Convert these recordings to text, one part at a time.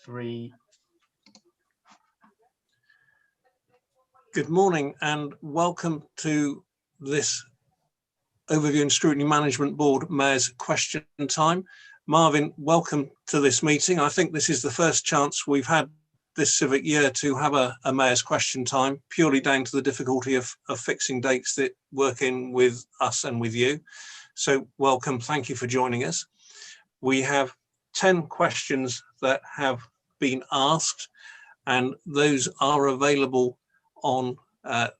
3. Good morning and welcome to this Overview and Scrutiny Management Board Mayor's Question Time. Marvin, welcome to this meeting. I think this is the first chance we've had this civic year to have a Mayor's Question Time, purely down to the difficulty of fixing dates that work in with us and with you. So welcome, thank you for joining us. We have 10 questions that have been asked, and those are available on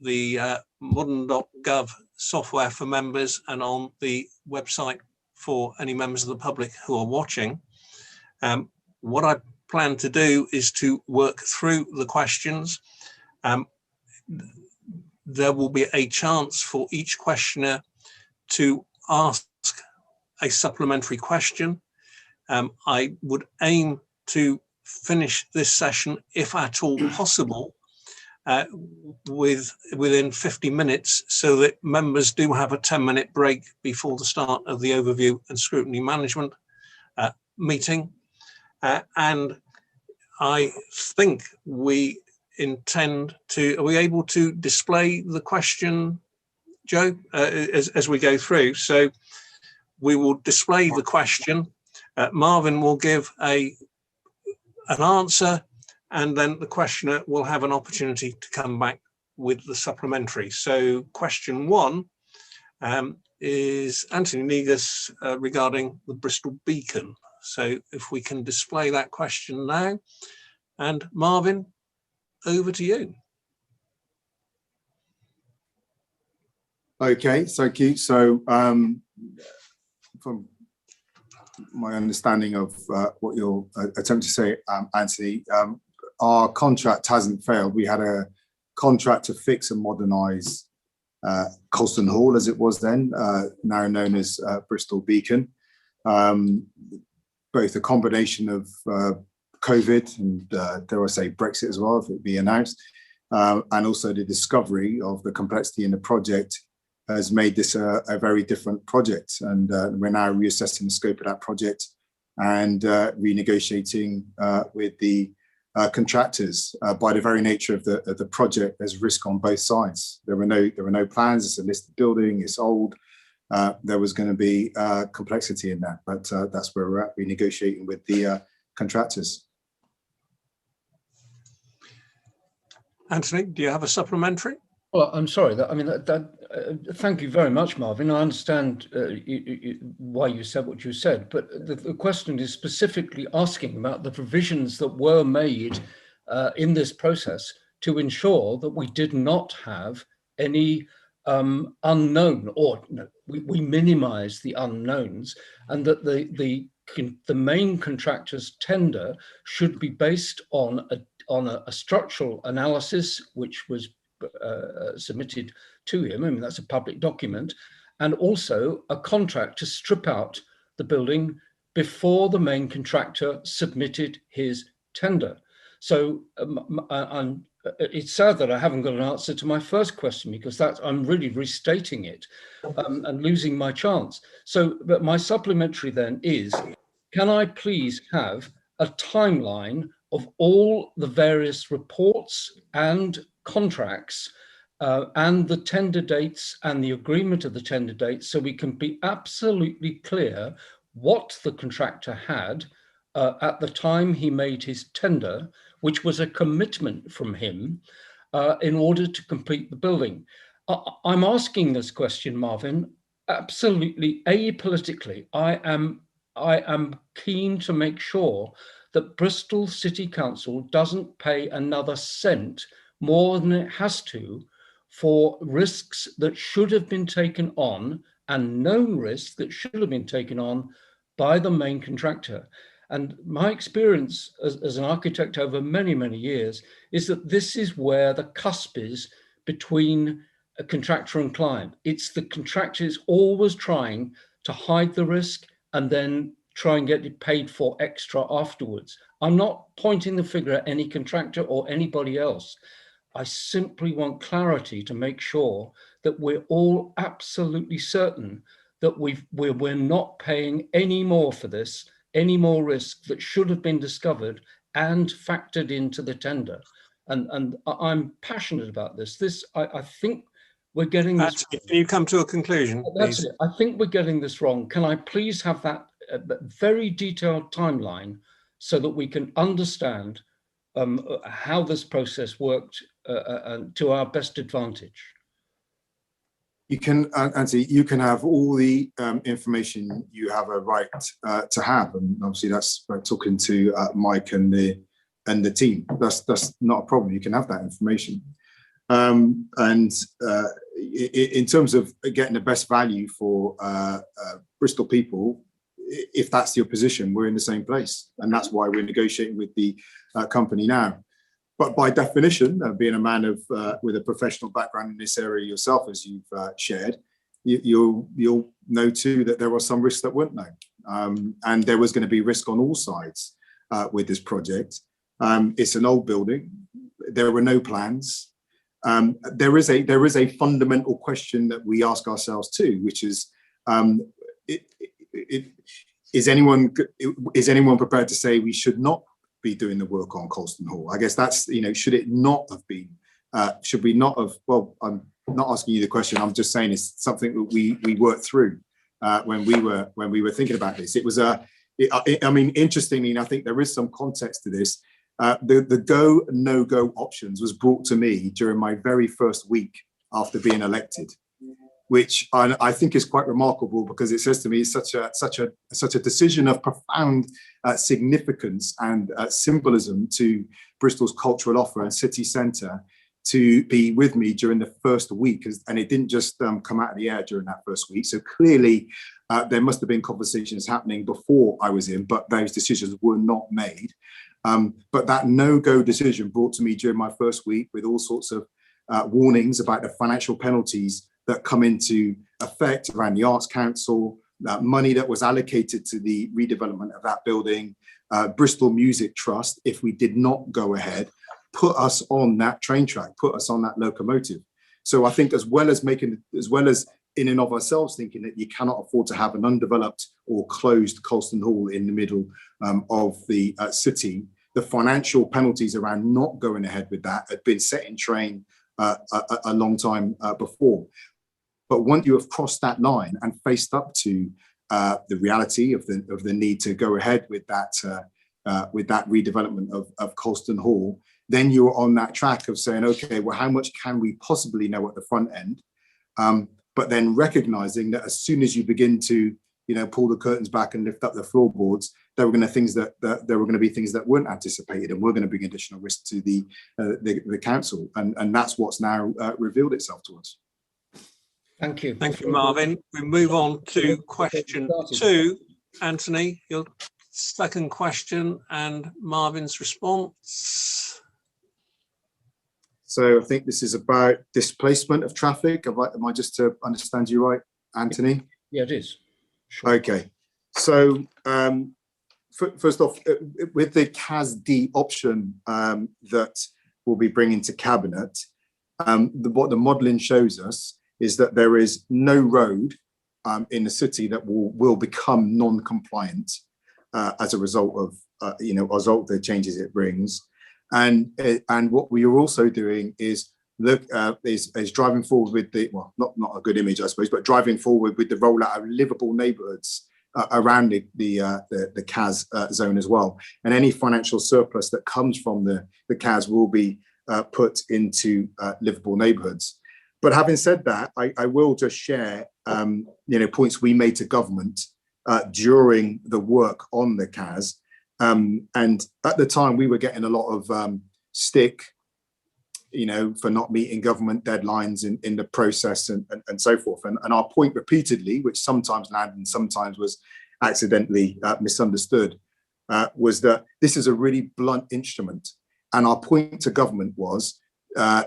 the modern.gov software for members and on the website for any members of the public who are watching. What I plan to do is to work through the questions. There will be a chance for each questioner to ask a supplementary question. I would aim to finish this session, if at all possible, within 50 minutes, so that members do have a 10-minute break before the start of the Overview and Scrutiny Management meeting. And I think we intend to, are we able to display the question, Joe, as we go through? So we will display the question. Marvin will give an answer, and then the questioner will have an opportunity to come back with the supplementary. So question 1 is Anthony Negus regarding the Bristol Beacon. So if we can display that question now, and Marvin, over to you. Okay, thank you. So from my understanding of what you're attempting to say, Anthony, our contract hasn't failed. We had a contract to fix and modernise Colston Hall, as it was then, now known as Bristol Beacon. Both a combination of COVID and, dare I say, Brexit as well, if it be announced, and also the discovery of the complexity in the project has made this a very different project. And we're now reassessing the scope of that project and renegotiating with the contractors. By the very nature of the project, there's risk on both sides. There were no plans. It's a listed building. It's old. There was going to be complexity in that, but that's where we're at, renegotiating with the contractors. Anthony, do you have a supplementary? Well, I'm sorry. Thank you very much, Marvin. I understand why you said what you said, but the question is specifically asking about the provisions that were made in this process to ensure that we did not have any unknown, or we minimise the unknowns, and that the main contractor's tender should be based on a structural analysis, which was submitted to him. I mean, that's a public document, and also a contract to strip out the building before the main contractor submitted his tender. So it's sad that I haven't got an answer to my first question, because I'm really restating it and losing my chance. So, but my supplementary then is, can I please have a timeline of all the various reports and contracts and the tender dates and the agreement of the tender dates, so we can be absolutely clear what the contractor had at the time he made his tender, which was a commitment from him in order to complete the building. I'm asking this question, Marvin, absolutely apolitically. I am keen to make sure that Bristol City Council doesn't pay another cent more than it has to for risks that should have been taken on, and known risks that should have been taken on by the main contractor. And my experience as an architect over many, many years is that this is where the cusp is between a contractor and client. It's the contractor is always trying to hide the risk and then try and get it paid for extra afterwards. I'm not pointing the finger at any contractor or anybody else. I simply want clarity to make sure that we're all absolutely certain that we're not paying any more for this any more risk that should have been discovered and factored into the tender. And I'm passionate about this. I think we're getting this. Can you come to a conclusion, That's please? it. I think we're getting this wrong. Can I please have that very detailed timeline so that we can understand how this process worked to our best advantage? You can, Anthony, you can have all the information you have a right to have, and obviously that's by talking to Mike and the team. That's not a problem. You can have that information. In terms of getting the best value for Bristol people, if that's your position, we're in the same place, and that's why we're negotiating with the company now. But by definition, being a man of with a professional background in this area yourself, as you've shared, you'll know too that there were some risks that weren't known, and there was going to be risk on all sides with this project. It's an old building. There were no plans. There is a fundamental question that we ask ourselves too, which is, is anyone prepared to say we should not be doing the work on Colston Hall? I guess that's, should it not have been, should we not have, well, I'm not asking you the question, I'm just saying it's something that we worked through when we were thinking about this. It was I mean, interestingly, and I think there is some context to this, the go, no-go options was brought to me during my very first week after being elected, which I think is quite remarkable, because it says to me it's such a decision of profound significance and symbolism to Bristol's cultural offer and city centre to be with me during the first week, and it didn't just come out of the air during that first week. So clearly there must have been conversations happening before I was in, but those decisions were not made. But that no-go decision brought to me during my first week with all sorts of warnings about the financial penalties that come into effect around the Arts Council, that money that was allocated to the redevelopment of that building, Bristol Music Trust, if we did not go ahead, put us on that train track, put us on that locomotive. So I think as well as in and of ourselves thinking that you cannot afford to have an undeveloped or closed Colston Hall in the middle of the city, the financial penalties around not going ahead with that had been set in train a long time before. But once you have crossed that line and faced up to the reality of the need to go ahead with that redevelopment of Colston Hall, then you're on that track of saying, okay, well, how much can we possibly know at the front end? But then recognizing that as soon as you begin to pull the curtains back and lift up the floorboards, there were going to be things that weren't anticipated, and were going to bring additional risk to the council, and that's what's now revealed itself to us. Thank you, Marvin. We move on to question 2. Anthony, your second question and Marvin's response. So I think this is about displacement of traffic. Am I just to understand you right, Anthony? Yeah, it is. Sure. Okay. So first off, with the CAS-D option that we'll be bringing to Cabinet, what the modelling shows us is that there is no road in the city that will become non-compliant as a result of the changes it brings. And what we are also doing is is driving forward with the, well, not a good image, I suppose, but driving forward with the rollout of livable neighbourhoods around the CAS zone as well. And any financial surplus that comes from the CAS will be put into livable neighbourhoods. But having said that, I will just share points we made to government during the work on the CAS. And at the time, we were getting a lot of stick, for not meeting government deadlines in the process and so forth. And our point repeatedly, which sometimes landed and sometimes was accidentally misunderstood, was that this is a really blunt instrument. And our point to government was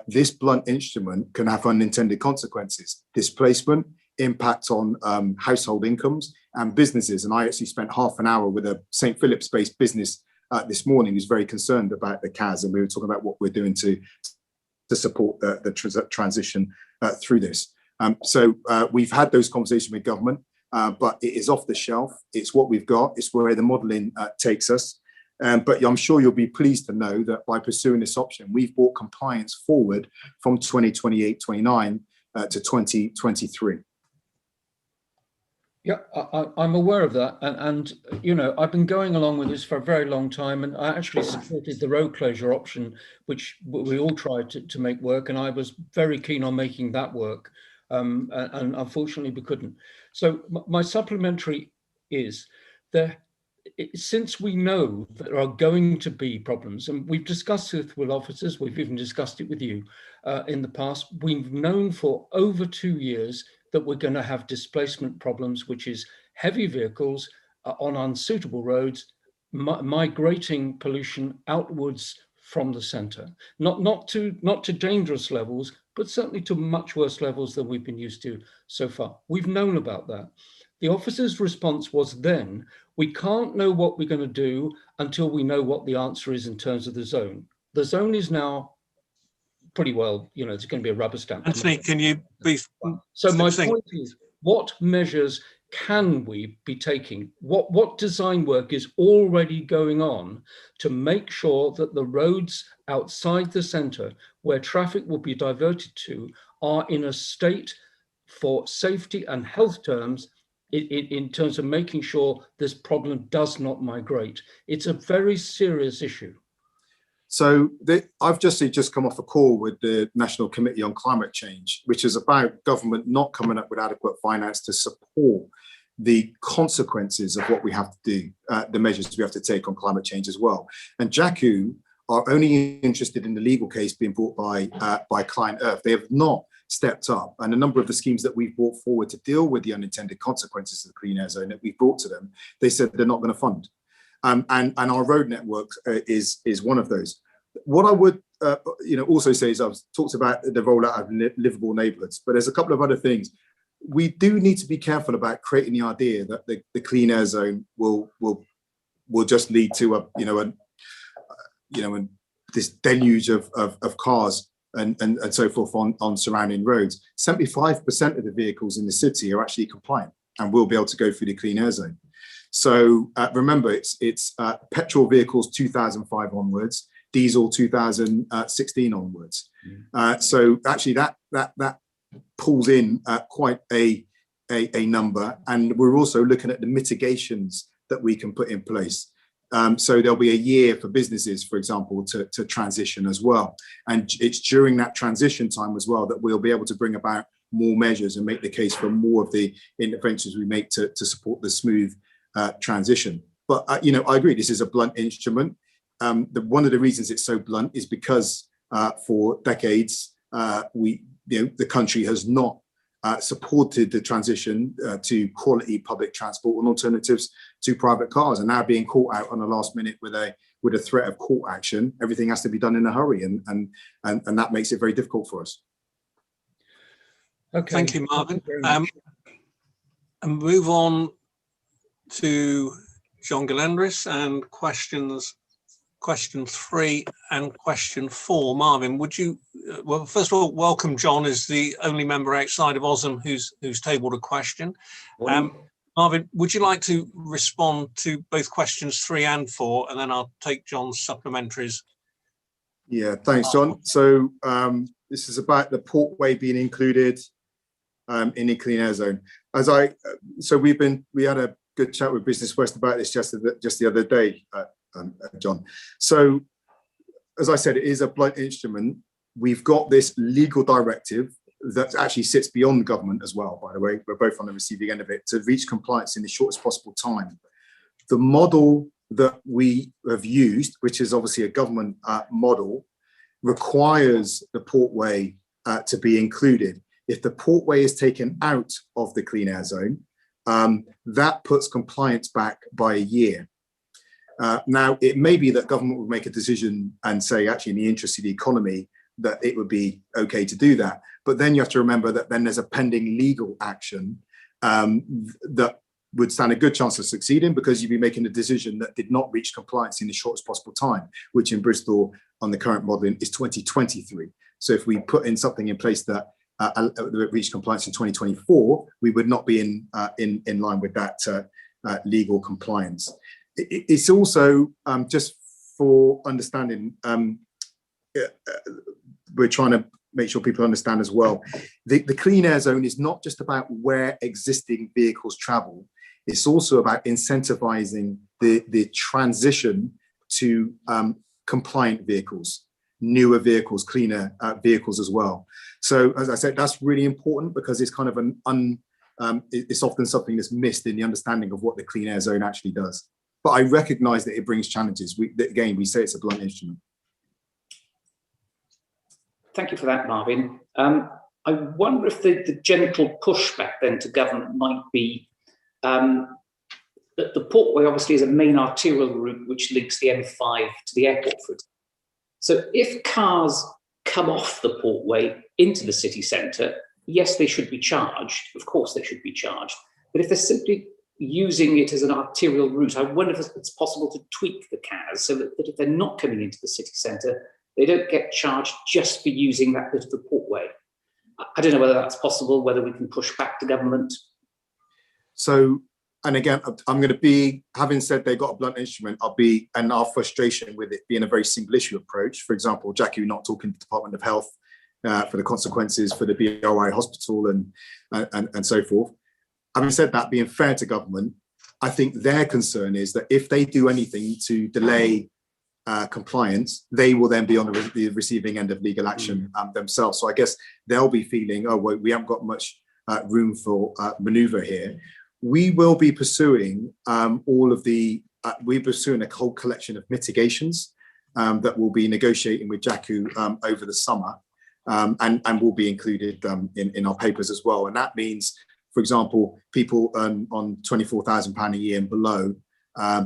this blunt instrument can have unintended consequences: displacement, impact on household incomes and businesses. And I actually spent half an hour with a St. Philip's-based business this morning who's very concerned about the CAS, and we were talking about what we're doing to support the transition through this. So we've had those conversations with government. but it is off the shelf. It's what we've got. It's where the modelling takes us. But I'm sure you'll be pleased to know that by pursuing this option, we've brought compliance forward from 2028-29 to 2023. Yeah, I'm aware of that. And, you know, I've been going along with this for a very long time. And I actually supported the road closure option, which we all tried to make work. And I was very keen on making that work. And unfortunately, we couldn't. So my supplementary is since we know that there are going to be problems, and we've discussed it with officers, we've even discussed it with you in the past, we've known for over 2 years that we're going to have displacement problems, which is heavy vehicles on unsuitable roads, migrating pollution outwards from the centre, not to dangerous levels, but certainly to much worse levels than we've been used to so far. We've known about that. The officer's response was then, we can't know what we're going to do until we know what the answer is in terms of the zone. The zone is now pretty well, you know, it's going to be a rubber stamp. Anthony, can you be so my point is, what measures can we be taking? What design work is already going on to make sure that the roads outside the centre where traffic will be diverted to are in a state for safety and health terms, in terms of making sure this problem does not migrate? It's a very serious issue. So I've just come off a call with the National Committee on Climate Change, which is about government not coming up with adequate finance to support the consequences of what we have to do, the measures we have to take on climate change as well. And JACU are only interested in the legal case being brought by Client Earth. They have not stepped up, and a number of the schemes that we've brought forward to deal with the unintended consequences of the clean air zone that we've brought to them, they said they're not going to fund. And our road network is one of those. What I would also say is, I've talked about the rollout of livable neighbourhoods, but there's a couple of other things. We do need to be careful about creating the idea that the clean air zone will just lead to this deluge of cars and so forth on surrounding roads. 75% of the vehicles in the city are actually compliant and will be able to go through the clean air zone. So remember, it's petrol vehicles 2005 onwards, diesel 2016 onwards. So actually that pulls in quite a number, and we're also looking at the mitigations that we can put in place. So there'll be a year for businesses, for example, to transition as well. And it's during that transition time as well that we'll be able to bring about more measures and make the case for more of the interventions we make to support the smooth transition. But, I agree, this is a blunt instrument. One of the reasons it's so blunt is because for decades, the country has not supported the transition to quality public transport and alternatives to private cars, and now being caught out on the last minute with a threat of court action. Everything has to be done in a hurry, and that makes it very difficult for us. Okay, thank you, Marvin. And move on to John Galendris and question 3 and question 4. Marvin, would you, well, first of all, welcome. John is the only member outside of OSM who's tabled a question. Marvin, would you like to respond to both questions 3 and 4, and then I'll take John's supplementaries? Yeah, thanks, John. So this is about the Portway being included in the clean air zone. We had a good chat with Business West about this just the other day, John. So, as I said, it is a blunt instrument. We've got this legal directive that actually sits beyond government as well, by the way. We're both on the receiving end of it, to reach compliance in the shortest possible time. The model that we have used, which is obviously a government model, requires the Portway to be included. If the Portway is taken out of the clean air zone, that puts compliance back by a year. Now, it may be that government will make a decision and say, actually, in the interest of the economy, that it would be okay to do that. But then you have to remember that then there's a pending legal action that would stand a good chance of succeeding, because you'd be making a decision that did not reach compliance in the shortest possible time, which in Bristol on the current modelling is 2023. So if we put in something in place that reach compliance in 2024, we would not be in line with that legal compliance. It's also just for understanding. We're trying to make sure people understand as well. The clean air zone is not just about where existing vehicles travel. It's also about incentivizing the transition to compliant vehicles, newer vehicles, cleaner vehicles as well. So as I said, that's really important because it's kind of it's often something that's missed in the understanding of what the clean air zone actually does. But I recognize that it brings challenges. Again, we say it's a blunt instrument. Thank you for that, Marvin. I wonder if the gentle pushback then to government might be that the Portway obviously is a main arterial route which links the M5 to the airport, for example. So if cars come off the Portway into the city centre, yes, they should be charged. Of course, they should be charged. But if they're simply using it as an arterial route, I wonder if it's possible to tweak the CAS so that if they're not coming into the city centre, they don't get charged just for using that bit of the Portway. I don't know whether that's possible, whether we can push back to government. So, and again, I'm going to be, having said they got a blunt instrument, and our frustration with it being a very single issue approach. For example, Jackie not talking to the Department of Health for the consequences for the BRI hospital and so forth. Having said that, being fair to government, I think their concern is that if they do anything to delay compliance, they will then be on the receiving end of legal action themselves. So I guess they'll be feeling, oh, well, we haven't got much room for manoeuvre here. We will be pursuing we're pursuing a whole collection of mitigations that we'll be negotiating with JACU over the summer and will be included in our papers as well. And that means, for example, people on £24,000 a year and below,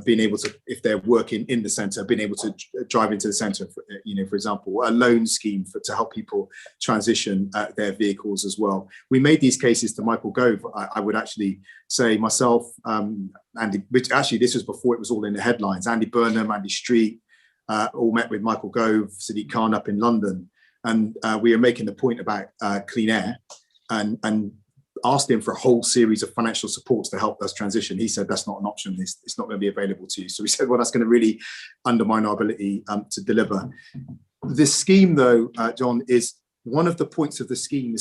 being able to, if they're working in the centre, being able to drive into the centre, for example, a loan scheme to help people transition their vehicles as well. We made these cases to Michael Gove. I would actually say myself, Andy, which actually this was before it was all in the headlines, Andy Burnham, Andy Street, all met with Michael Gove, Sadiq Khan up in London. And we are making the point about clean air and asked him for a whole series of financial supports to help us transition. He said that's not an option. It's not going to be available to you. So we said, well, that's going to really undermine our ability to deliver. The scheme, though, John, is one of the points of the scheme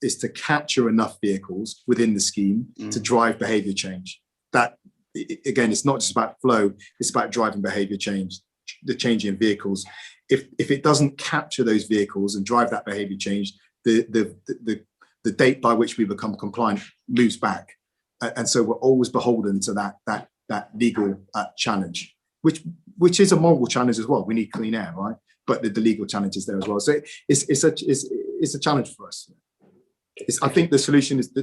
is to capture enough vehicles within the scheme to drive behaviour change. That, again, it's not just about flow, it's about driving behaviour change, the change in vehicles. If it doesn't capture those vehicles and drive that behaviour change, the date by which we become compliant moves back. And so we're always beholden to that legal challenge, which is a moral challenge as well. We need clean air, right? But the legal challenge is there as well. So it's a challenge for us. I think the solution is, to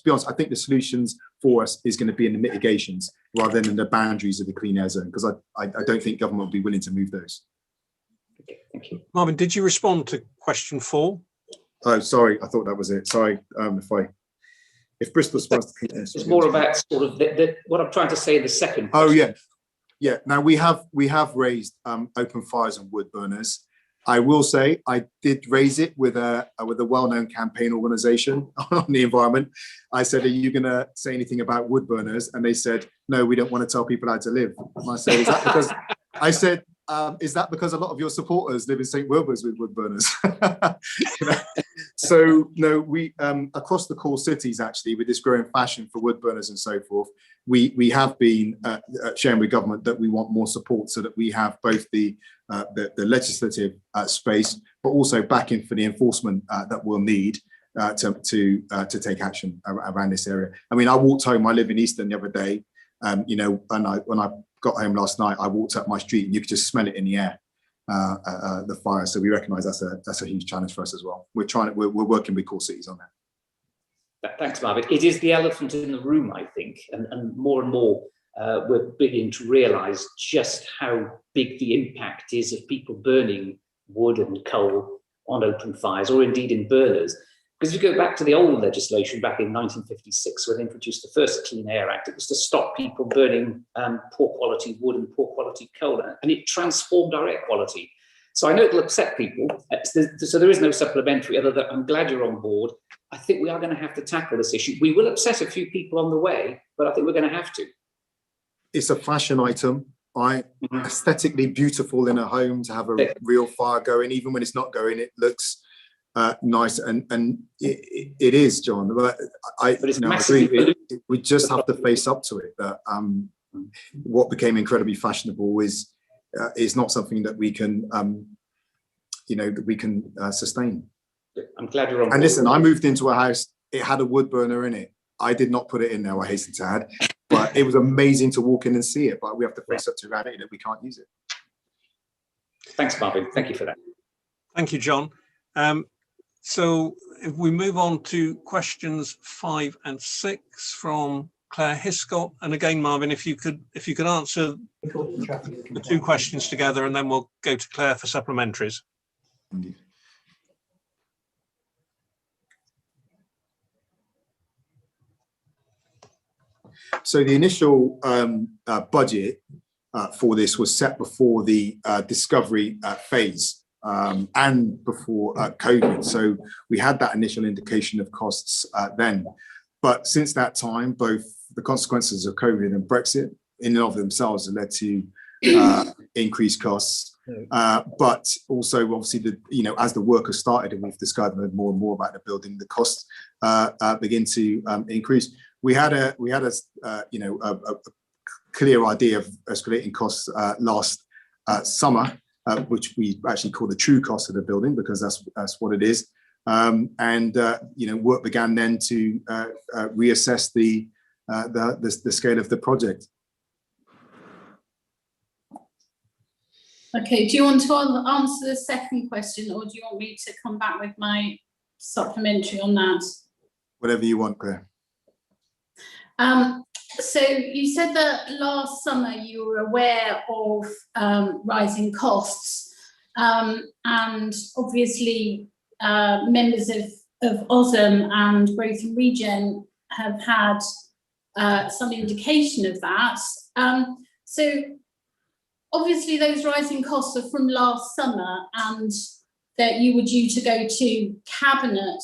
be honest, I think the solutions for us is going to be in the mitigations rather than in the boundaries of the clean air zone, because I don't think government will be willing to move those. Okay, thank you. Marvin, did you respond to question 4? Oh, sorry, I thought that was it. Sorry, if Bristol supposed to... It's more about sort of what I'm trying to say in the second Oh question. yeah. Now we have raised open fires and wood burners. I will say I did raise it with a well-known campaign organisation on the environment. I said, "Are you going to say anything about wood burners?" And they said, "No, we don't want to tell people how to live." And I said, "Is that because?" I said, "Is that because a lot of your supporters live in St Wilbur's with wood burners?" So no, we across the core cities actually, with this growing fashion for wood burners and so forth, we have been sharing with government that we want more support so that we have both the legislative space, but also backing for the enforcement that we'll need to take action around this area. I mean, I walked home. I live in Easton the other day. And when I got home last night, I walked up my street and you could just smell it in the air, the fire. So we recognise that's a huge challenge for us as well. We're working with core cities on that. Thanks, Marvin. It is the elephant in the room, I think, and more we're beginning to realise just how big the impact is of people burning wood and coal on open fires, or indeed in burners. Because if you go back to the old legislation back in 1956, when they introduced the first Clean Air Act, it was to stop people burning poor quality wood and poor quality coal, and it transformed our air quality. So I know it'll upset people. So there is no supplementary other than I'm glad you're on board. I think we are going to have to tackle this issue. We will upset a few people on the way, but I think we're going to have to. It's a fashion item, right? Aesthetically beautiful in a home to have a real fire going. Even when it's not going, it looks nice, and it is, John. But I agree. We just have to face up to it. That what became incredibly fashionable is not something that we can, sustain. I'm glad you're on board. And listen, I moved into a house. It had a wood burner in it. I did not put it in there, I hasten to add. But it was amazing to walk in and see it. But we have to face up to reality that we can't use it. Thanks, Marvin. Thank you for that. Thank you, John. So if we move on to questions 5 and 6 from Claire Hiscott, and again, Marvin, if you could answer the 2 questions together, and then we'll go to Claire for supplementaries. Indeed. So the initial budget for this was set before the discovery phase and before COVID. So we had that initial indication of costs then. But since that time, both the consequences of COVID and Brexit in and of themselves have led to increased costs. But also, obviously, as the work has started and we've discovered more and more about the building, the costs begin to increase. We had a clear idea of escalating costs last summer, which we actually call the true cost of the building, because that's what it is. Work began then to reassess the scale of the project. Okay, do you want to answer the second question, or do you want me to come back with my supplementary on that? Whatever you want, Claire. So you said that last summer you were aware of rising costs, and obviously members of OSM and Growth and Regen have had some indication of that. So obviously those rising costs are from last summer, and that you were due to go to Cabinet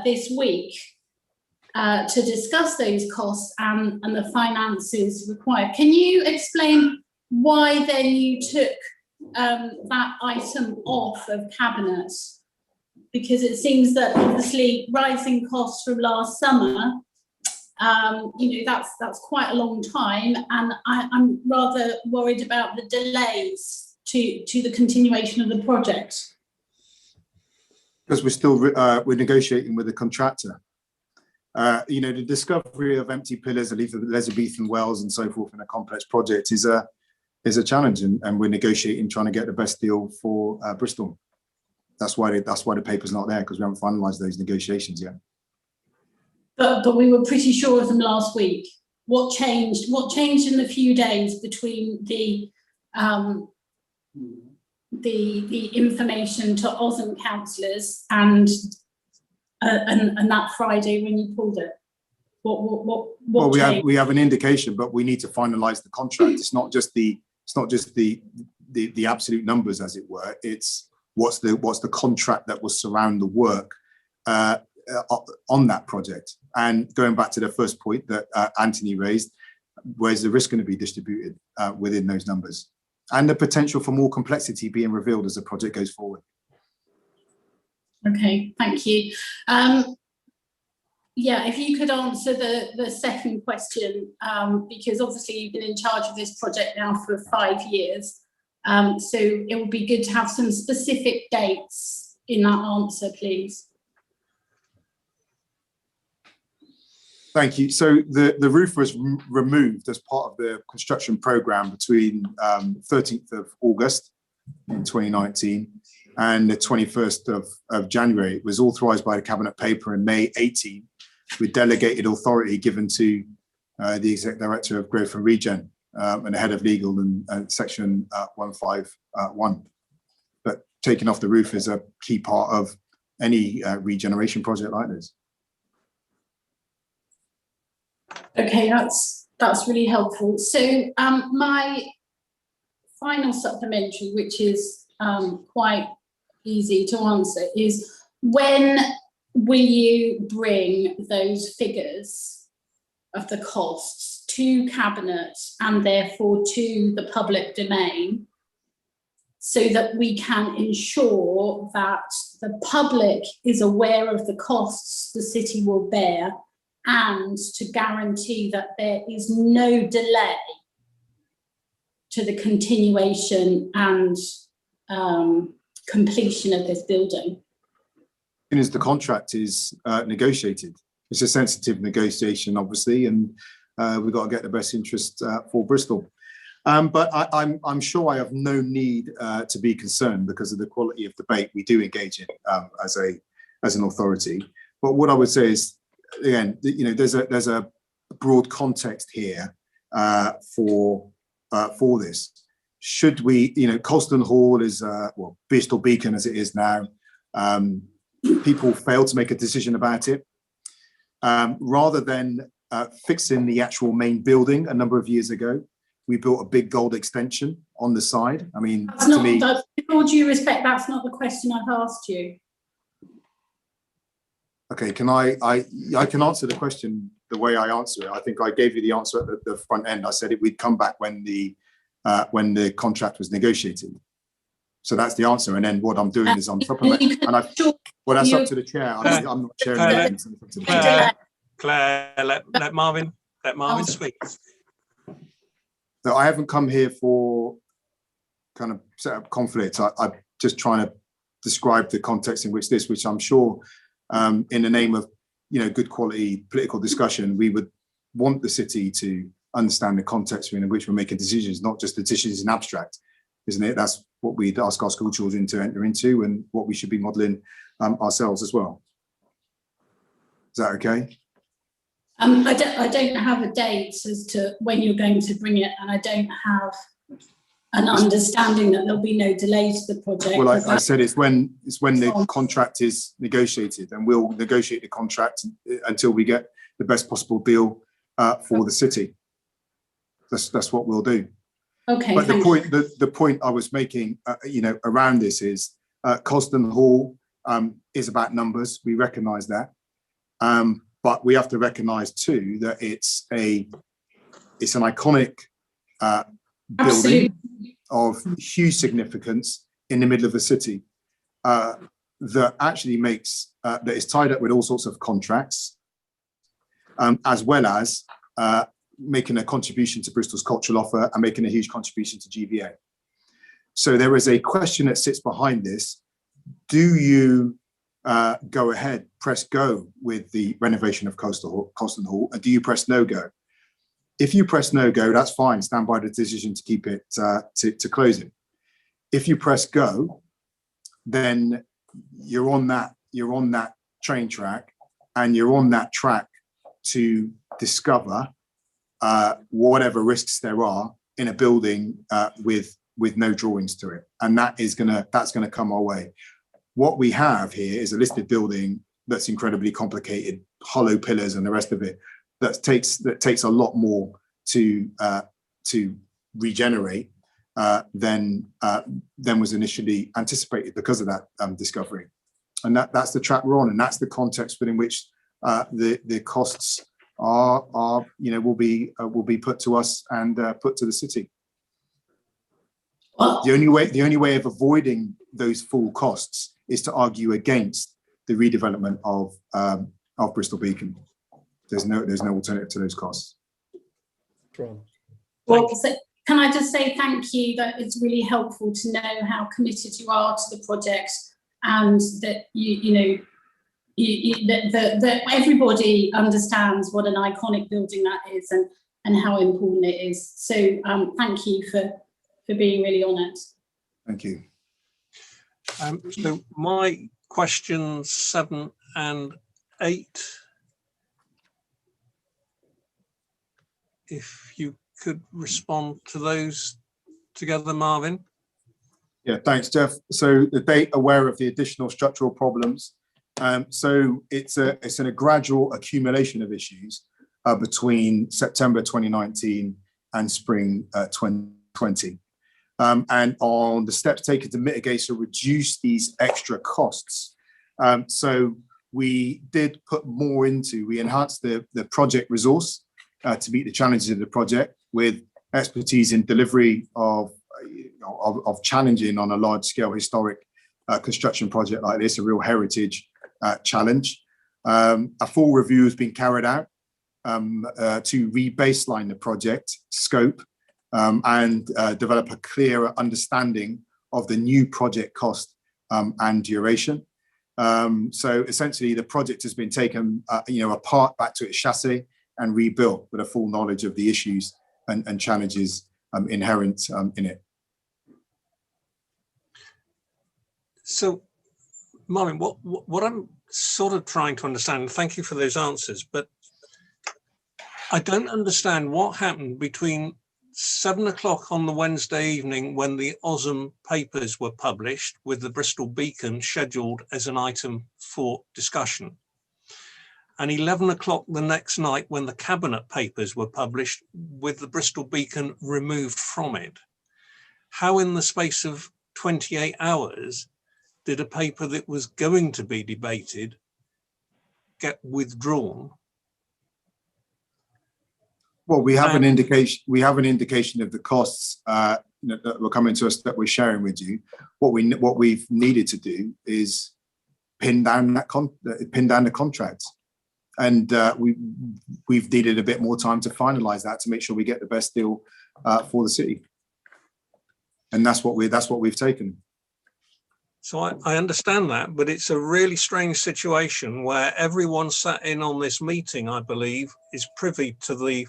this week to discuss those costs and the finances required. Can you explain why then you took that item off of Cabinet? Because it seems that obviously rising costs from last summer, that's quite a long time, and I'm rather worried about the delays to the continuation of the project. Because we're negotiating with a contractor. The discovery of empty pillars, Elizabethan wells, and so forth in a complex project is a challenge, and we're negotiating, trying to get the best deal for Bristol. That's why the paper's not there, because we haven't finalised those negotiations yet. But we were pretty sure of them last week. What changed? What changed in the few days between the information to OSM councillors and that Friday when you pulled it? What changed? we have an indication, but we need to finalise the contract. It's not just the absolute numbers, as it were. It's what's the contract that will surround the work on that project. And going back to the first point that Anthony raised, where's the risk going to be distributed within those numbers, and the potential for more complexity being revealed as the project goes forward. Okay, thank you. If you could answer the second question, because obviously you've been in charge of this project now for 5 years. So it would be good to have some specific dates in that answer, please. Thank you. So the roof was removed as part of the construction programme between 13th of August in 2019 and the 21st of January. It was authorised by the Cabinet paper in May 18, with delegated authority given to the Exec Director of Growth and Regen and the Head of Legal and Section 151. But taking off the roof is a key part of any regeneration project like this. Okay, that's really helpful. So my final supplementary, which is quite easy to answer, is when will you bring those figures of the costs to Cabinet and therefore to the public domain, so that we can ensure that the public is aware of the costs the city will bear, and to guarantee that there is no delay to the continuation and completion of this building? As soon as the contract is negotiated. It's a sensitive negotiation, obviously, and we've got to get the best interest for Bristol. But I'm sure I have no need to be concerned because of the quality of debate we do engage in as an authority. But what I would say is, again, there's a broad context here for this. Should we, Colston Hall is well, Bristol Beacon as it is now. People failed to make a decision about it. Rather than fixing the actual main building a number of years ago, we built a big gold extension on the side. I mean, to me, with all due respect, that's not the question I've asked you. Okay, can I can answer the question the way I answer it. I think I gave you the answer at the front end. I said we'd come back when the contract was negotiated. So that's the answer. And then what I'm doing is I'm supplementing. Well, that's up to the chair. I'm not chairing. Claire, let Marvin speak. So I haven't come here for kind of set up conflict. I'm just trying to describe the context in which which I'm sure, in the name of good quality political discussion, we would want the city to understand the context in which we're making decisions, not just the decisions in abstract, isn't it? That's what we'd ask our school children to enter into, and what we should be modelling ourselves as well. Is that okay? I don't have a date as to when you're going to bring it, and I don't have an understanding that there'll be no delay to the project. Well, I said it's when the contract is negotiated, and we'll negotiate the contract until we get the best possible deal for the city. That's what we'll do. Okay. But the point I was making, around this is Colston Hall is about numbers. We recognise that, but we have to recognise too that it's an iconic building of huge significance in the middle of the city that actually makes that is tied up with all sorts of contracts, as well as making a contribution to Bristol's cultural offer and making a huge contribution to GVA. So there is a question that sits behind this. Do you go ahead, press go with the renovation of Colston Hall, and do you press no go? If you press no go, that's fine. Stand by the decision to keep it to close it. If you press go, then you're on that train track, and you're on that track to discover whatever risks there are in a building with no drawings to it, and that's gonna come our way. What we have here is a listed building that's incredibly complicated, hollow pillars and the rest of it. That takes a lot more to regenerate than was initially anticipated because of that discovery, and that's the track we're on, and that's the context within which the costs will be put to us and put to the city. The only way of avoiding those full costs is to argue against the redevelopment of Bristol Beacon. There's no alternative to those costs. Well, so can I just say thank you? That it's really helpful to know how committed you are to the project, and that that everybody understands what an iconic building that is, and how important it is. So thank you for being really on it. Thank you. So my questions 7 and 8, if you could respond to those together, Marvin. Yeah, thanks, Jeff. So the date aware of the additional structural problems. So it's a gradual accumulation of issues between September 2019 and spring 2020. and on the steps taken to mitigate or reduce these extra costs. So we did put more into, we enhanced the project resource to meet the challenges of the project with expertise in delivery of challenging on a large scale historic construction project like this, a real heritage challenge. A full review has been carried out to re-baseline the project scope and develop a clearer understanding of the new project cost and duration. So essentially the project has been taken apart back to its chassis and rebuilt with a full knowledge of the issues and challenges inherent in it. So, Marvin, what I'm sort of trying to understand, and thank you for those answers, but I don't understand what happened between 7 o'clock on the Wednesday evening when the OSM papers were published with the Bristol Beacon scheduled as an item for discussion, and 11 o'clock the next night when the Cabinet papers were published with the Bristol Beacon removed from it. How in the space of 28 hours did a paper that was going to be debated get withdrawn? Well, we have an indication. We have an indication of the costs that were coming to us that we're sharing with you. What we've needed to do is pin down the contract, and we've needed a bit more time to finalise that to make sure we get the best deal for the city, and that's what we've taken. So I understand that, but it's a really strange situation where everyone sat in on this meeting, I believe, is privy to the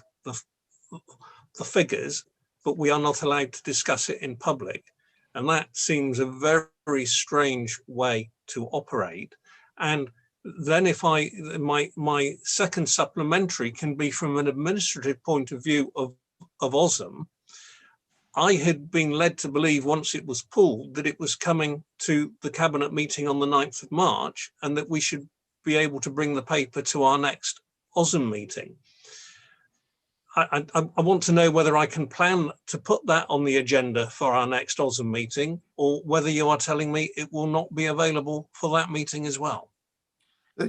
figures, but we are not allowed to discuss it in public. And that seems a very strange way to operate. And then if my second supplementary can be from an administrative point of view of OSM, I had been led to believe once it was pulled that it was coming to the Cabinet meeting on the 9th of March and that we should be able to bring the paper to our next OSM meeting. I want to know whether I can plan to put that on the agenda for our next OSM meeting, or whether you are telling me it will not be available for that meeting as well.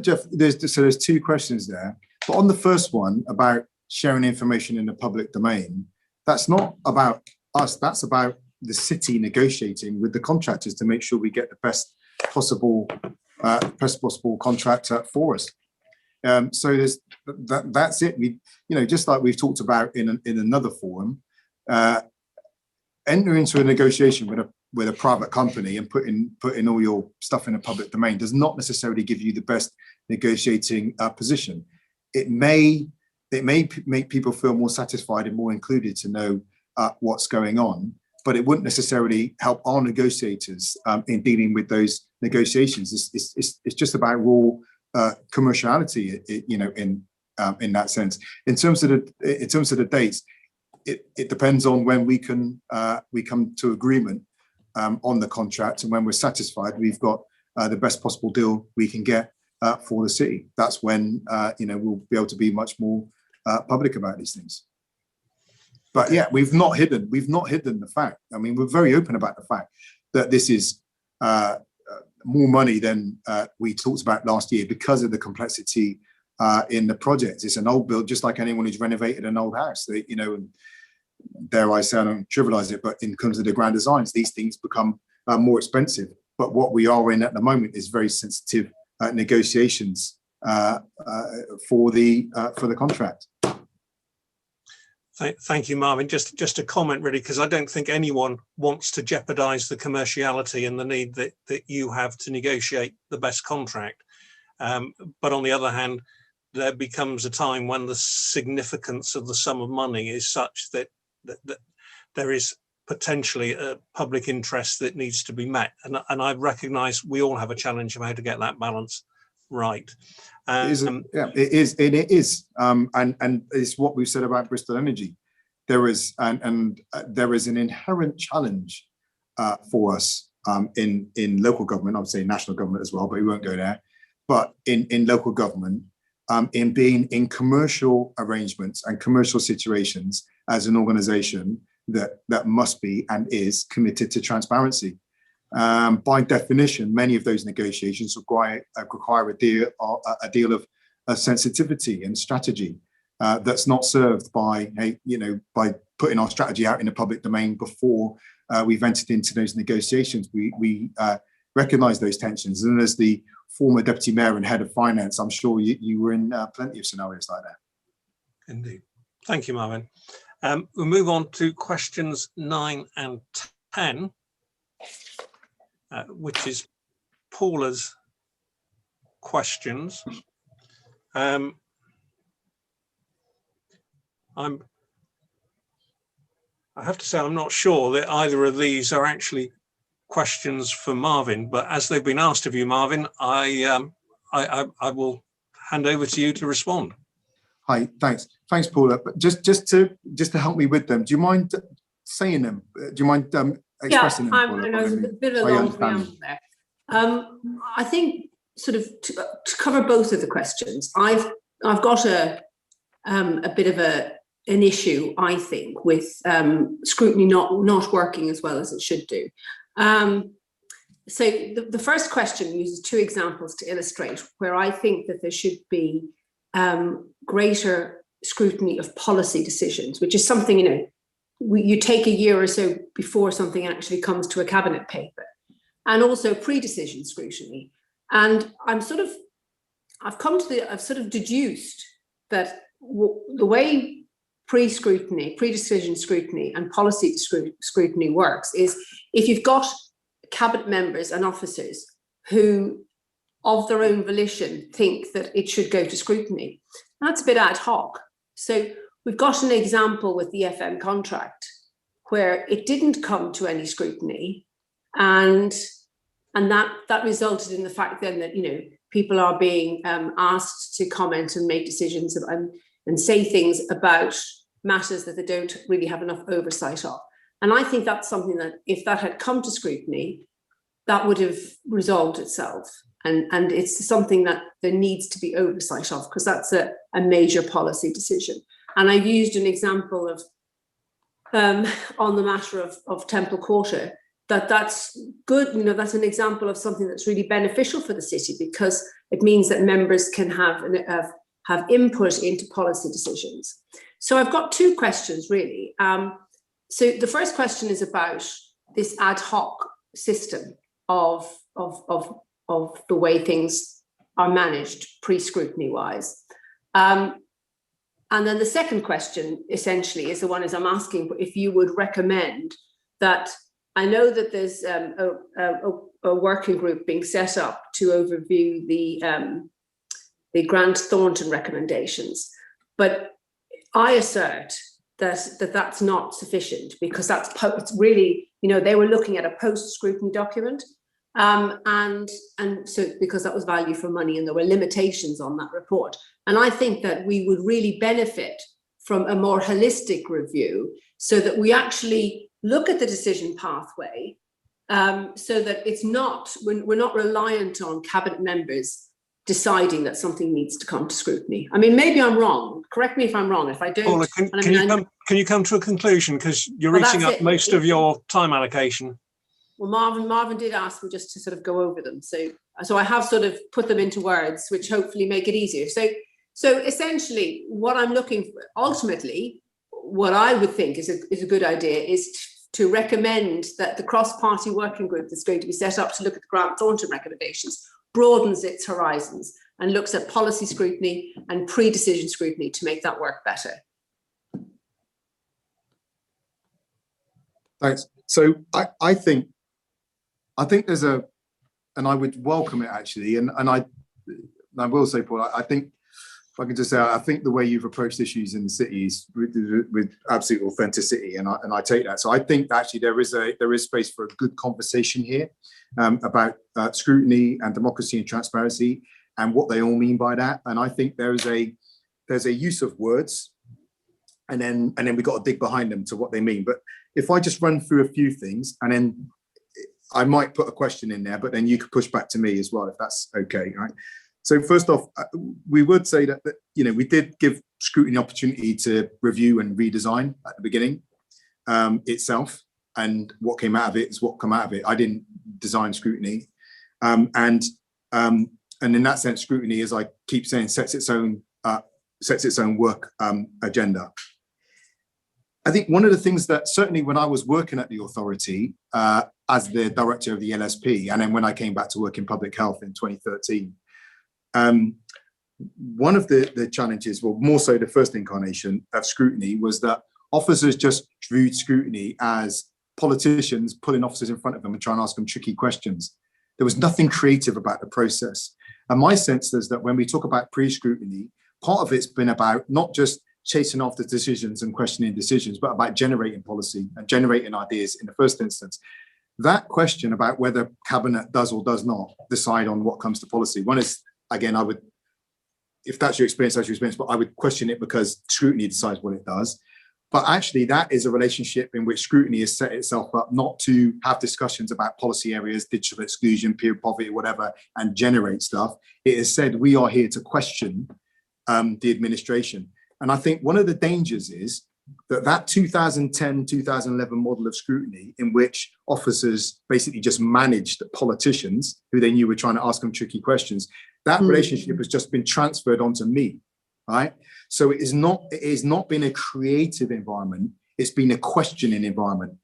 Jeff, there's two questions there. But on the first one about sharing information in the public domain, that's not about us, that's about the city negotiating with the contractors to make sure we get the best possible contract for us. So that's it. We, just like we've talked about in another forum, enter into a negotiation with a private company and putting all your stuff in a public domain does not necessarily give you the best negotiating position. It may make people feel more satisfied and more included to know what's going on, but it wouldn't necessarily help our negotiators in dealing with those negotiations. It's just about raw commerciality, in that sense. In terms of the dates, it depends on when we come to agreement on the contract, and when we're satisfied we've got the best possible deal we can get for the city. That's when we'll be able to be much more public about these things. But yeah, we've not hidden the fact. I mean, we're very open about the fact that this is more money than we talked about last year because of the complexity in the project. It's an old build, just like anyone who's renovated an old house. And dare I say, I don't trivialize it, but in terms of the grand designs, these things become more expensive. But what we are in at the moment is very sensitive negotiations for the contract. Thank you, Marvin. Just a comment, really, because I don't think anyone wants to jeopardise the commerciality and the need that you have to negotiate the best contract. But on the other hand, there becomes a time when the significance of the sum of money is such that there is potentially a public interest that needs to be met. And I recognise we all have a challenge of how to get that balance right. It is, and it's what we've said about Bristol Energy. There is an inherent challenge for us in local government. I would say national government as well, but we won't go there. But in local government, in being in commercial arrangements and commercial situations as an organisation that must be and is committed to transparency. By definition, many of those negotiations require a deal of sensitivity and strategy that's not served by by putting our strategy out in the public domain before we've entered into those negotiations. We recognise those tensions, and as the former deputy mayor and head of finance, I'm sure you were in plenty of scenarios like that. Indeed. Thank you, Marvin. We'll move on to questions 9 and 10, which is Paula's questions. I have to say I'm not sure that either of these are actually questions for Marvin, but as they've been asked of you, Marvin, I will hand over to you to respond. Hi, thanks, Paula. But just to help me with them, do you mind saying them? Do you mind expressing them, Paula? I know there's a bit of a long preamble there. I think sort of to cover both of the questions, I've got a bit of an issue, I think, with scrutiny not working as well as it should do. So the first question uses two examples to illustrate where I think that there should be greater scrutiny of policy decisions, which is something, you take a year or so before something actually comes to a cabinet paper, and also pre-decision scrutiny. And I've sort of deduced that the way pre-decision scrutiny and policy scrutiny works is if you've got cabinet members and officers who of their own volition think that it should go to scrutiny, that's a bit ad hoc. So we've got an example with the FM contract where it didn't come to any scrutiny, and that resulted in the fact then that people are being asked to comment and make decisions and say things about matters that they don't really have enough oversight of. And I think that's something that if that had come to scrutiny, that would have resolved itself. And it's something that there needs to be oversight of, because that's a major policy decision. And I've used an example of on the matter of Temple Quarter, that's good. That's an example of something that's really beneficial for the city, because it means that members can have input into policy decisions. So I've got two questions really. So the first question is about this ad hoc system of the way things are managed pre-scrutiny wise. And then the second question essentially is the one I'm asking if you would recommend that. I know that there's a working group being set up to overview the Grant Thornton recommendations, but I assert that that's not sufficient, because it's really, they were looking at a post-scrutiny document, and so because that was value for money and there were limitations on that report. And I think that we would really benefit from a more holistic review, so that we actually look at the decision pathway, so that we're not reliant on cabinet members deciding that something needs to come to scrutiny. I mean, maybe I'm wrong. Correct me if I'm wrong. If I don't, Paula, can you come to a conclusion, because you're eating up most of your time allocation? Well, Marvin did ask me just to sort of go over them, so I have sort of put them into words, which hopefully make it easier. So essentially, what I'm looking for, ultimately, what I would think is a good idea is to recommend that the cross-party working group that's going to be set up to look at the Grant Thornton recommendations broadens its horizons and looks at policy scrutiny and pre-decision scrutiny to make that work better. Thanks. So I think there's and I would welcome it actually, and I will say, Paul, I think, if I can just say, I think the way you've approached issues in the city is with absolute authenticity, and I take that. So I think actually there is space for a good conversation here about scrutiny and democracy and transparency and what they all mean by that. And I think there's a use of words, and then we've got to dig behind them to what they mean. But if I just run through a few things, and then I might put a question in there, but then you could push back to me as well, if that's okay, right? So first off, we would say that we did give scrutiny opportunity to review and redesign at the beginning. itself, and what came out of it is what came out of it. I didn't design Scrutiny, and in that sense, Scrutiny, as I keep saying, sets its own work agenda. I think one of the things that certainly when I was working at the authority as the director of the LSP, and then when I came back to work in public health in 2013, one of the challenges, well, more so the first incarnation of Scrutiny, was that officers just viewed Scrutiny as politicians pulling officers in front of them and trying to ask them tricky questions. There was nothing creative about the process. And my sense is that when we talk about pre-scrutiny, part of it's been about not just chasing after decisions and questioning decisions, but about generating policy and generating ideas in the first instance. That question about whether cabinet does or does not decide on what comes to policy. One is, again, I would, if that's your experience, that's your experience, but I would question it because Scrutiny decides what it does. But actually, that is a relationship in which Scrutiny has set itself up not to have discussions about policy areas, digital exclusion, peer poverty, whatever, and generate stuff. It has said we are here to question the administration. And I think one of the dangers is that 2010, 2011 model of Scrutiny, in which officers basically just managed politicians who they knew were trying to ask them tricky questions, that relationship has just been transferred onto me, right? So it is not been a creative environment, it's been a questioning environment.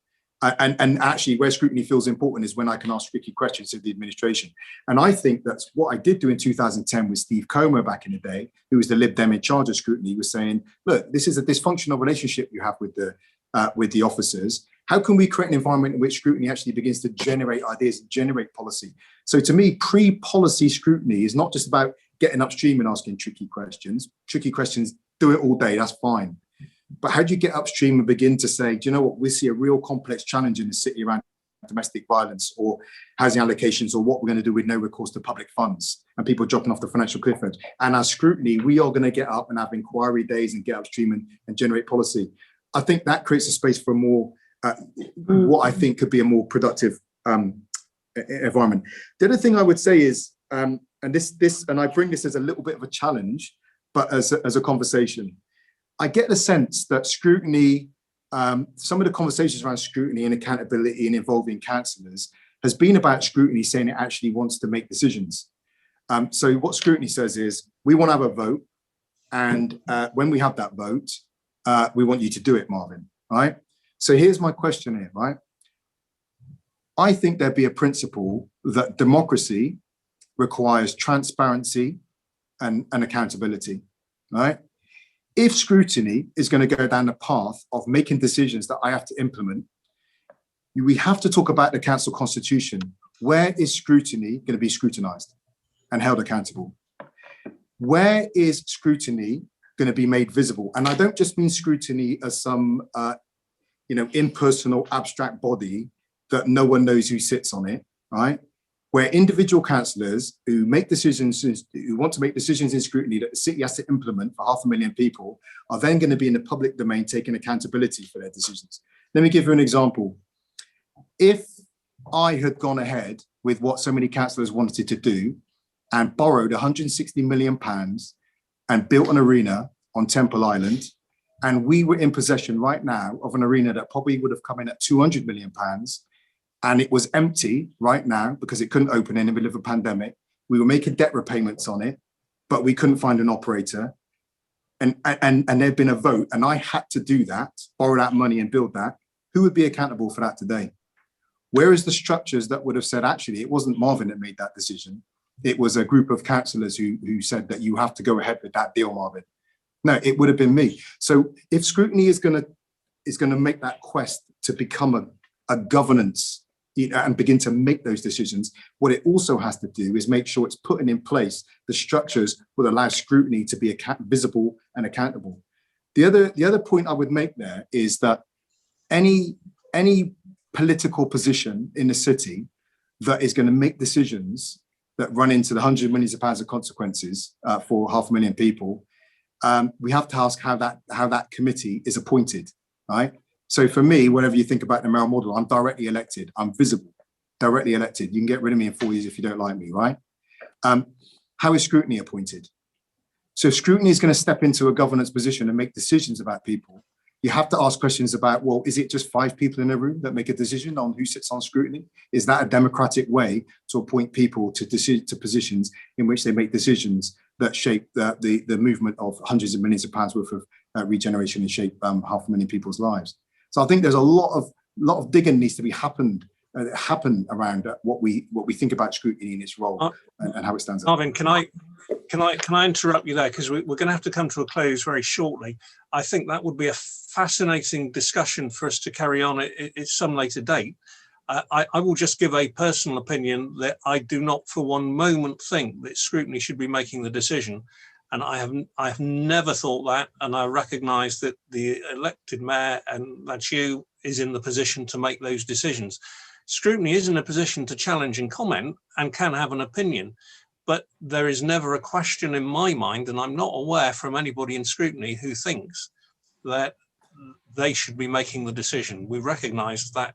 And actually where Scrutiny feels important is when I can ask tricky questions of the administration. And I think that's what I did do in 2010 with Steve Comer back in the day, who was the Lib Dem in charge of Scrutiny, was saying, look, this is a dysfunctional relationship you have with the officers. How can we create an environment in which Scrutiny actually begins to generate ideas and generate policy? So to me, pre-policy Scrutiny is not just about getting upstream and asking tricky questions. Tricky questions, do it all day, that's fine. But how do you get upstream and begin to say, do you know what, we see a real complex challenge in the city around domestic violence or housing allocations, or what we're going to do with no recourse to public funds and people dropping off the financial cliff edge. And as Scrutiny, we are going to get up and have inquiry days and get upstream and generate policy. I think that creates a space for more, what I think could be a more productive environment. The other thing I would say is, and I bring this as a little bit of a challenge, but as a conversation, I get the sense that Scrutiny, some of the conversations around Scrutiny and accountability and involving councillors has been about Scrutiny saying it actually wants to make decisions. So what Scrutiny says is, we want to have a vote, and when we have that vote, we want you to do it, Marvin, right? So here's my question here, right? I think there'd be a principle that democracy requires transparency and accountability, right? If Scrutiny is going to go down the path of making decisions that I have to implement, we have to talk about the council constitution. Where is Scrutiny going to be scrutinised and held accountable? Where is Scrutiny going to be made visible? And I don't just mean Scrutiny as some impersonal abstract body that no one knows who sits on it, right? Where individual councillors who make decisions, who want to make decisions in Scrutiny that the city has to implement for 500,000 people, are then going to be in the public domain taking accountability for their decisions. Let me give you an example. If I had gone ahead with what so many councillors wanted to do and borrowed £160 million and built an arena on Temple Island, and we were in possession right now of an arena that probably would have come in at £200 million, and it was empty right now because it couldn't open in the middle of a pandemic. We were making debt repayments on it, but we couldn't find an operator. And there'd been a vote, and I had to do that, borrow that money and build that. Who would be accountable for that today? Where is the structures that would have said, actually, it wasn't Marvin that made that decision. It was a group of councillors who said that you have to go ahead with that deal, Marvin. No, it would have been me. So if Scrutiny is going to make that quest to become a governance and begin to make those decisions, what it also has to do is make sure it's putting in place the structures that allow Scrutiny to be visible and accountable. The other point I would make there is that any political position in the city that is going to make decisions that run into the hundreds of millions of pounds of consequences for 500,000 people, we have to ask how that committee is appointed, right? So for me, whatever you think about the Mayoral model, I'm directly elected, I'm visible, directly elected. You can get rid of me in 4 years if you don't like me, right? How is Scrutiny appointed? So if Scrutiny is going to step into a governance position and make decisions about people, You have to ask questions about, well, is it just 5 people in a room that make a decision on who sits on scrutiny? Is that a democratic way to appoint people to positions in which they make decisions that shape the movement of hundreds of millions of pounds worth of regeneration and shape 500,000 people's lives? So I think there's a lot of digging needs to be happen around what we think about scrutiny and its role and how it stands up. Marvin, can I interrupt you there, because we're going to have to come to a close very shortly. I think that would be a fascinating discussion for us to carry on at some later date. I will just give a personal opinion that I do not for one moment think that scrutiny should be making the decision. And I have never thought that, and I recognise that the elected mayor, and that's you, is in the position to make those decisions. Scrutiny is in a position to challenge and comment and can have an opinion, but there is never a question in my mind, and I'm not aware from anybody in scrutiny who thinks that they should be making the decision. We recognise that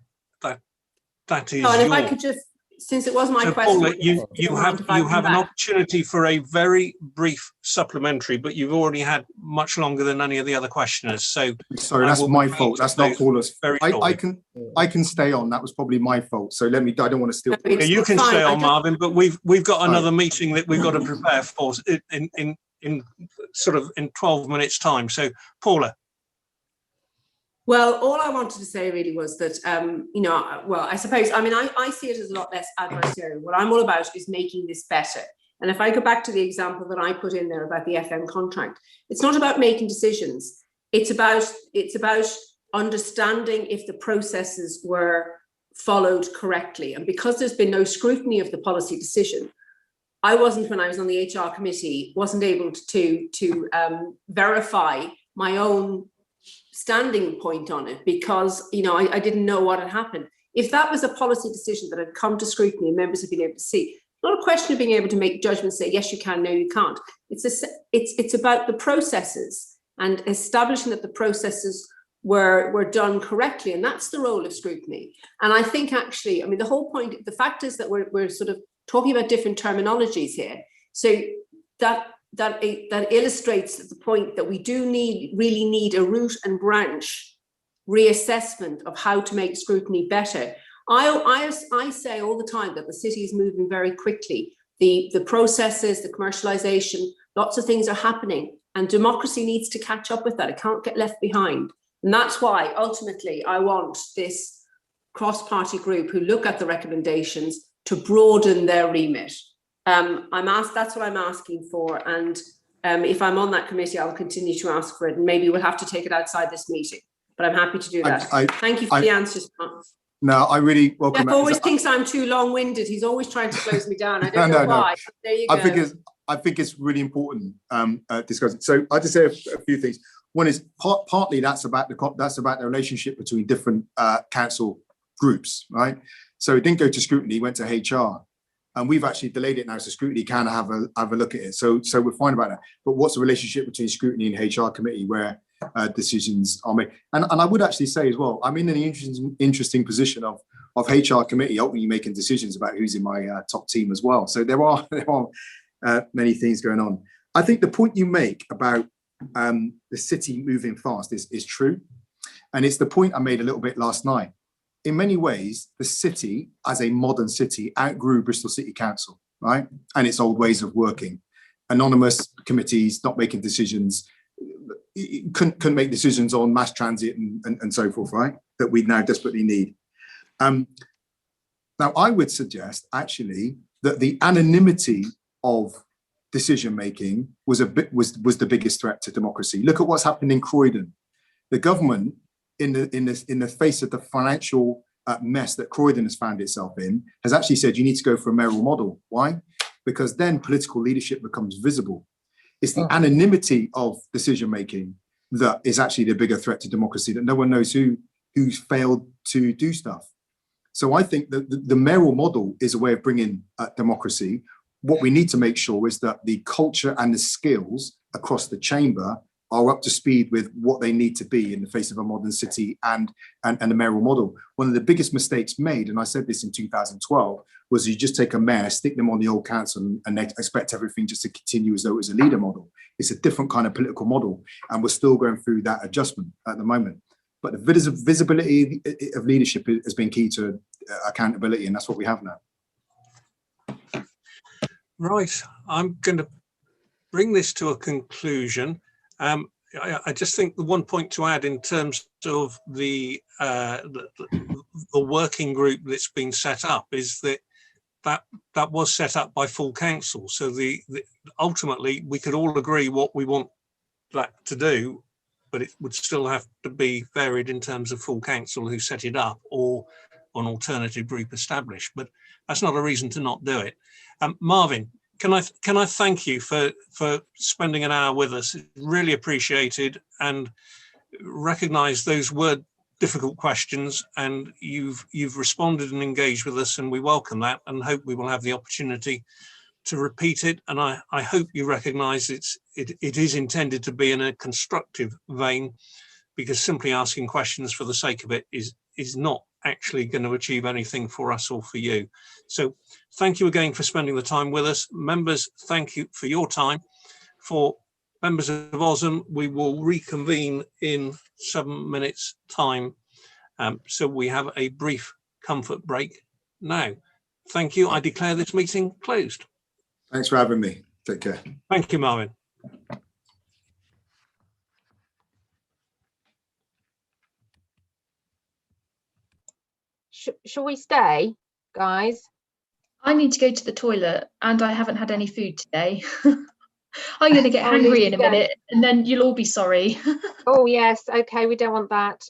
is. No, and if I could just, since it was my so question, Paula, you have an opportunity for a very brief supplementary, but you've already had much longer than any of the other questioners. So sorry, that's my fault. That's not Paula's. I can stay on. That was probably my fault. So let me. I don't want to steal. No, you can stay on, Marvin. But we've got another meeting that we've got to prepare for in sort of in 12 minutes time. So Paula. Well, all I wanted to say really was that, I suppose, I see it as a lot less adversarial. What I'm all about is making this better. And if I go back to the example that I put in there about the FM contract, it's not about making decisions. It's about understanding if the processes were followed correctly. And because there's been no scrutiny of the policy decision, I wasn't, when I was on the HR committee, wasn't able to verify my own standing point on it, because I didn't know what had happened. If that was a policy decision that had come to scrutiny and members have been able to see, not a question of being able to make judgments, say yes you can, no you can't. It's about the processes and establishing that the processes were done correctly, and that's the role of scrutiny. And I think actually, the whole point, the fact is that we're sort of talking about different terminologies here, so that illustrates the point that we do really need a root and branch reassessment of how to make scrutiny better. I say all the time that the city is moving very quickly. The processes, the commercialisation, lots of things are happening, and democracy needs to catch up with that. It can't get left behind. And that's why ultimately I want this cross-party group who look at the recommendations to broaden their remit. That's what I'm asking for, and if I'm on that committee, I'll continue to ask for it, and maybe we'll have to take it outside this meeting, but I'm happy to do that. Thank you for the answers, Mark. No, I really welcome Jeff always thinks I'm too long-winded. He's always trying to close me down. I don't know why. There you go. I think it's really important discussing. So I just say a few things. One is partly that's about the relationship between different council groups, right? So it didn't go to scrutiny, it went to HR. And we've actually delayed it now, so scrutiny can have a look at it. So we're fine about that. But what's the relationship between scrutiny and HR committee where decisions are made? And I would actually say as well, I'm in an interesting position of HR committee ultimately making decisions about who's in my top team as well. So there are many things going on. I think the point you make about the city moving fast is true. And it's the point I made a little bit last night. In many ways, the city, as a modern city, outgrew Bristol City Council, right? And its old ways of working. Anonymous committees, not making decisions, couldn't make decisions on mass transit and so forth, right? That we now desperately need. Now, I would suggest, actually, that the anonymity of decision-making was the biggest threat to democracy. Look at what's happened in Croydon. The government, in the face of the financial mess that Croydon has found itself in, has actually said you need to go for a mayoral model. Why? Because then political leadership becomes visible. It's the anonymity of decision making that is actually the bigger threat to democracy, that no one knows who's failed to do stuff. So I think that the mayoral model is a way of bringing democracy. What we need to make sure is that the culture and the skills across the chamber are up to speed with what they need to be in the face of a modern city and the mayoral model. One of the biggest mistakes made, and I said this in 2012, was you just take a mayor, stick them on the old council, and they expect everything just to continue as though it was a leader model. It's a different kind of political model, and we're still going through that adjustment at the moment. But the visibility of leadership has been key to accountability, and that's what we have now. Right, I'm going to bring this to a conclusion. I just think the one point to add in terms of the working group that's been set up is that was set up by full council. So ultimately we could all agree what we want that to do, but it would still have to be varied in terms of full council who set it up or an alternative group established. But that's not a reason to not do it. Marvin, can I thank you for spending an hour with us? Really appreciated, and recognise those were difficult questions, and you've responded and engaged with us, and we welcome that and hope we will have the opportunity to repeat it. And I hope you recognise it is intended to be in a constructive vein, because simply asking questions for the sake of it is not actually going to achieve anything for us or for you. So thank you again for spending the time with us. Members, thank you for your time. For members of OSM, we will reconvene in 7 minutes time. So we have a brief comfort break now. Thank you. I declare this meeting closed. Thanks for having me. Take care. Thank you, Marvin. Shall we stay, guys? I need to go to the toilet and I haven't had any food today. I'm going to get hungry in a minute and then you'll all be sorry. Oh, yes. Okay, we don't want that.